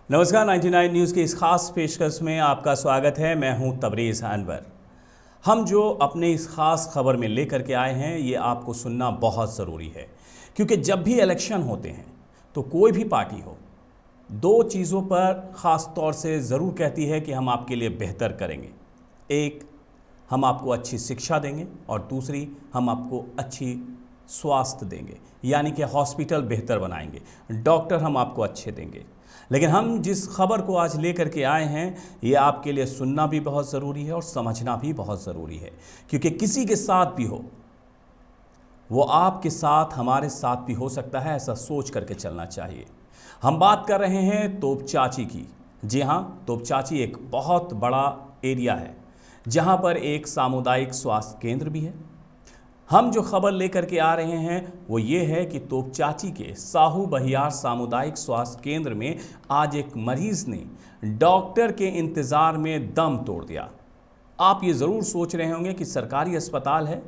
नमस्कार 99 न्यूज़ की इस खास पेशकश में आपका स्वागत है। मैं हूं तबरेज़ अनवर। हम जो अपने इस खास खबर में लेकर के आए हैं ये आपको सुनना बहुत ज़रूरी है, क्योंकि जब भी इलेक्शन होते हैं तो कोई भी पार्टी हो, दो चीज़ों पर ख़ास तौर से ज़रूर कहती है कि हम आपके लिए बेहतर करेंगे। एक, हम आपको अच्छी शिक्षा देंगे और दूसरी, हम आपको अच्छी स्वास्थ्य देंगे, यानी कि हॉस्पिटल बेहतर बनाएंगे, डॉक्टर हम आपको अच्छे देंगे। लेकिन हम जिस खबर को आज लेकर के आए हैं ये आपके लिए सुनना भी बहुत ज़रूरी है और समझना भी बहुत ज़रूरी है, क्योंकि किसी के साथ भी हो, वो आपके साथ हमारे साथ भी हो सकता है, ऐसा सोच करके चलना चाहिए। हम बात कर रहे हैं तोपचाची की। जी हाँ, तोपचाची एक बहुत बड़ा एरिया है जहाँ पर एक सामुदायिक स्वास्थ्य केंद्र भी है। हम जो खबर लेकर के आ रहे हैं वो ये है कि तोपचाची के साहू बहियार सामुदायिक स्वास्थ्य केंद्र में आज एक मरीज ने डॉक्टर के इंतज़ार में दम तोड़ दिया। आप ये ज़रूर सोच रहे होंगे कि सरकारी अस्पताल है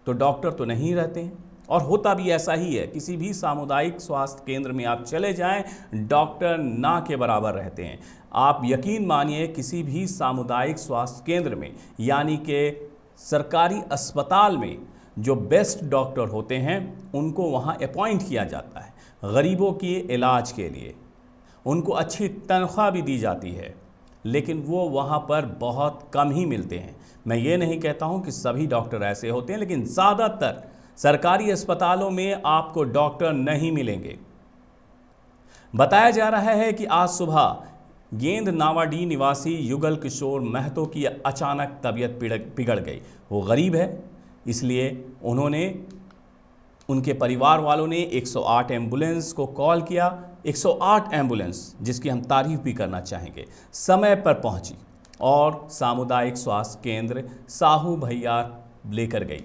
तो डॉक्टर तो नहीं रहते हैं, और होता भी ऐसा ही है। किसी भी सामुदायिक स्वास्थ्य केंद्र में आप चले जाएं, डॉक्टर ना के बराबर रहते हैं। आप यकीन मानिए, किसी भी सामुदायिक स्वास्थ्य केंद्र में यानी कि सरकारी अस्पताल में जो बेस्ट डॉक्टर होते हैं उनको वहाँ अपॉइंट किया जाता है गरीबों के इलाज के लिए। उनको अच्छी तनख्वाह भी दी जाती है, लेकिन वो वहाँ पर बहुत कम ही मिलते हैं। मैं ये नहीं कहता हूँ कि सभी डॉक्टर ऐसे होते हैं, लेकिन ज़्यादातर सरकारी अस्पतालों में आपको डॉक्टर नहीं मिलेंगे। बताया जा रहा है कि आज सुबह गेंद नावाडी निवासी युगल किशोर महतो की अचानक तबीयत बिगड़ गई। वो गरीब है, इसलिए उनके परिवार वालों ने 108 एम्बुलेंस को कॉल किया। 108 एम्बुलेंस, जिसकी हम तारीफ भी करना चाहेंगे, समय पर पहुंची और सामुदायिक स्वास्थ्य केंद्र साहू भैयार लेकर गई,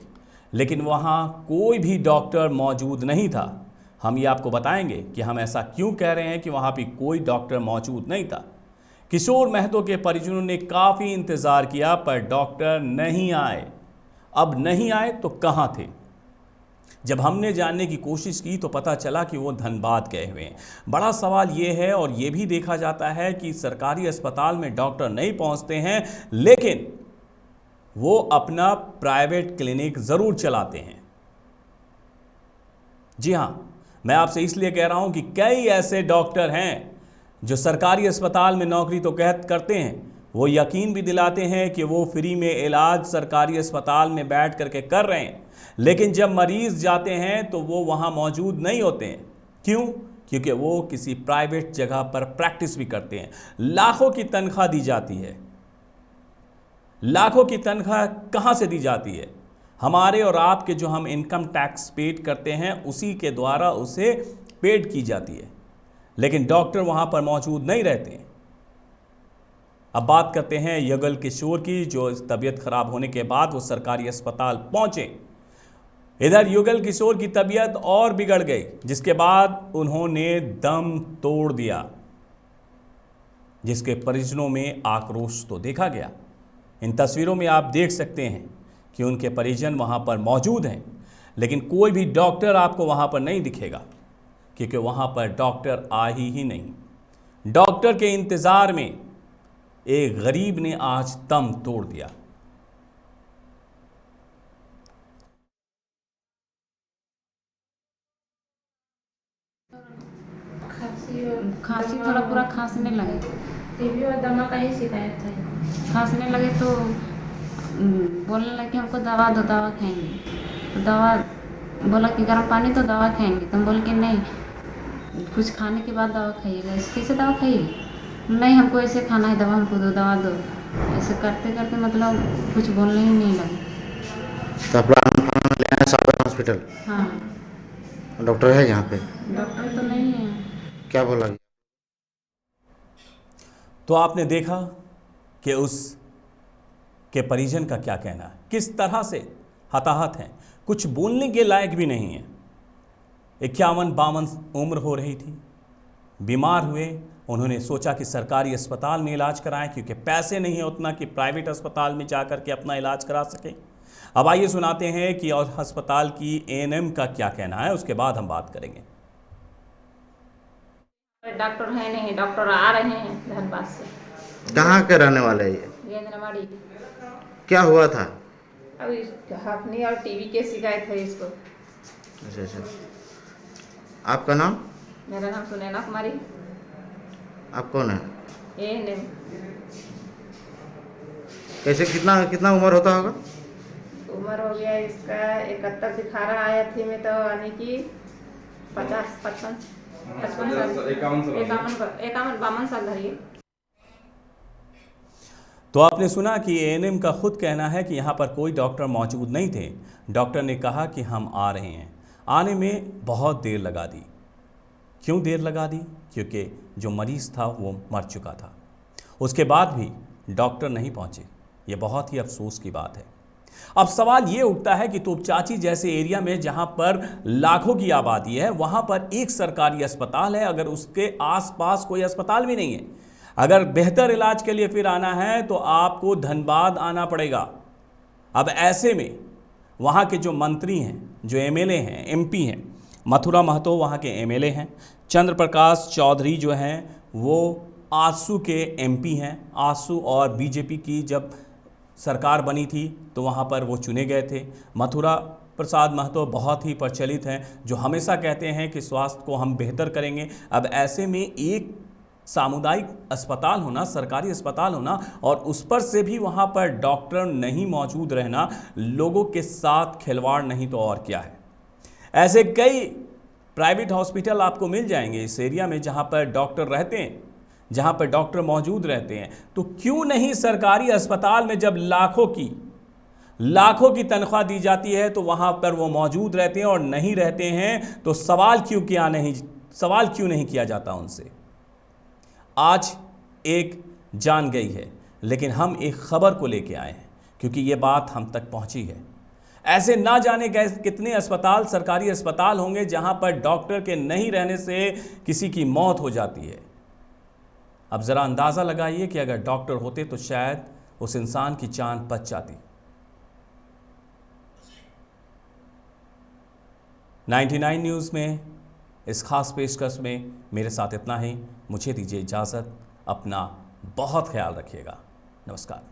लेकिन वहां कोई भी डॉक्टर मौजूद नहीं था। हम ये आपको बताएंगे कि हम ऐसा क्यों कह रहे हैं कि वहां भी कोई डॉक्टर मौजूद नहीं था। किशोर महतो के परिजनों ने काफ़ी इंतज़ार किया पर डॉक्टर नहीं आए। अब नहीं आए तो कहाँ थे? जब हमने जानने की कोशिश की तो पता चला कि वो धनबाद गए हुए हैं। बड़ा सवाल ये है, और ये भी देखा जाता है कि सरकारी अस्पताल में डॉक्टर नहीं पहुंचते हैं, लेकिन वो अपना प्राइवेट क्लिनिक ज़रूर चलाते हैं। जी हाँ, मैं आपसे इसलिए कह रहा हूं कि कई ऐसे डॉक्टर हैं जो सरकारी अस्पताल में नौकरी तो करते हैं, वो यकीन भी दिलाते हैं कि वो फ्री में इलाज सरकारी अस्पताल में बैठ करके कर रहे हैं, लेकिन जब मरीज़ जाते हैं तो वो वहाँ मौजूद नहीं होते हैं। क्यों? क्योंकि वो किसी प्राइवेट जगह पर प्रैक्टिस भी करते हैं। लाखों की तनख्वाह दी जाती है। लाखों की तनख्वाह कहाँ से दी जाती है? हमारे और आपके जो हम इनकम टैक्स पेड करते हैं उसी के द्वारा उसे पेड की जाती है, लेकिन डॉक्टर वहाँ पर मौजूद नहीं रहते। अब बात करते हैं युगल किशोर की, जो तबीयत खराब होने के बाद वो सरकारी अस्पताल पहुंचे। इधर युगल किशोर की तबीयत और बिगड़ गई, जिसके बाद उन्होंने दम तोड़ दिया, जिसके परिजनों में आक्रोश तो देखा गया। इन तस्वीरों में आप देख सकते हैं कि उनके परिजन वहां पर मौजूद हैं, लेकिन कोई भी डॉक्टर आपको वहां पर नहीं दिखेगा, क्योंकि वहां पर डॉक्टर आ ही नहीं। डॉक्टर के इंतजार में एक गरीब ने आज दम तोड़ दिया। खांसी थोड़ा पूरा खांसने लगे। टीबी और दमा का ही शिकायत है। खांसने लगे तो बोलने लगे कि हमको दवा दो, दवा खाएंगे। तो दवा बोला कि गर्म पानी तो दवा खाएंगे। तो हम बोल के नहीं, कुछ खाने के बाद दवा खाइएगा। इसके से दवा खाइए? नहीं, हमको ऐसे खाना है, दवा हमको दो, दवा दो। ऐसे करते करते मतलब कुछ बोलने ही नहीं लगे। तो आप ले आए साबर हॉस्पिटल? हाँ। डॉक्टर है यहाँ पे? डॉक्टर तो नहीं है। क्या बोला? तो आपने देखा कि उस के परिजन का क्या कहना है, किस तरह से हताहत हैं, कुछ बोलने के लायक भी नहीं है। 51-52 उम्र हो रही थी, बीमार हुए। उन्होंने सोचा कि सरकारी अस्पताल में इलाज कराएं, क्योंकि पैसे नहीं है उतना कि प्राइवेट अस्पताल में जाकर के अपना इलाज करा सकें। अब आइए सुनाते हैं कि और अस्पताल की एएनएम का क्या कहना है, उसके बाद हम बात करेंगे। डॉक्टर है नहीं, डॉक्टर आ रहे हैं धनबाद से। कहाँ के रहने वाले हैं ये? गेंदनवाड़ी। क्या हुआ था? अभी हफनी और टीबी के शिकायत है इसको। अच्छा अच्छा। आपका नाम? मेरा नाम सुनैना कुमारी। आप कौन है? ANM। कैसे कितना कितना उम्र होता होगा? उम्र हो गया इसका 71 दिखा रहा है थी में, तो यानी कि 55 साल, 51 साल धरिए। तो आपने सुना कि ANM का खुद कहना है कि यहाँ पर कोई डॉक्टर मौजूद नहीं थे। डॉक्टर ने कहा कि हम आ रहे हैं। आने में बहुत देर लगा दी। क्यों देर लगा दी? क्योंकि जो मरीज़ था वो मर चुका था। उसके बाद भी डॉक्टर नहीं पहुँचे। ये बहुत ही अफसोस की बात है। अब सवाल ये उठता है कि तोपचाची जैसे एरिया में जहाँ पर लाखों की आबादी है, वहाँ पर एक सरकारी अस्पताल है, अगर उसके आसपास कोई अस्पताल भी नहीं है, अगर बेहतर इलाज के लिए फिर आना है तो आपको धनबाद आना पड़ेगा। अब ऐसे में वहाँ के जो मंत्री हैं, जो MLA हैं, MP हैं, मथुरा महतो वहाँ के MLA हैं, चंद्र प्रकाश चौधरी जो हैं वो आसू के MP हैं। आसू और BJP की जब सरकार बनी थी तो वहाँ पर वो चुने गए थे। मथुरा प्रसाद महतो बहुत ही प्रचलित हैं, जो हमेशा कहते हैं कि स्वास्थ्य को हम बेहतर करेंगे। अब ऐसे में एक सामुदायिक अस्पताल होना, सरकारी अस्पताल होना, और उस पर से भी वहाँ पर डॉक्टर नहीं मौजूद रहना, लोगों के साथ खिलवाड़ नहीं तो और क्या है। ऐसे कई प्राइवेट हॉस्पिटल आपको मिल जाएंगे इस एरिया में जहाँ पर डॉक्टर रहते हैं, जहाँ पर डॉक्टर मौजूद रहते हैं। तो क्यों नहीं सरकारी अस्पताल में जब लाखों की तनख्वाह दी जाती है तो वहाँ पर वो मौजूद रहते हैं, और नहीं रहते हैं तो सवाल क्यों नहीं किया जाता उनसे। आज एक जान गई है, लेकिन हम एक खबर को लेके आए हैं क्योंकि ये बात हम तक पहुंची है। ऐसे ना जाने गए कितने अस्पताल, सरकारी अस्पताल होंगे जहां पर डॉक्टर के नहीं रहने से किसी की मौत हो जाती है। अब ज़रा अंदाज़ा लगाइए कि अगर डॉक्टर होते तो शायद उस इंसान की जान बच जाती। 99 न्यूज़ में इस खास पेशकश में मेरे साथ इतना ही। मुझे दीजिए इजाज़त। अपना बहुत ख्याल रखिएगा। नमस्कार।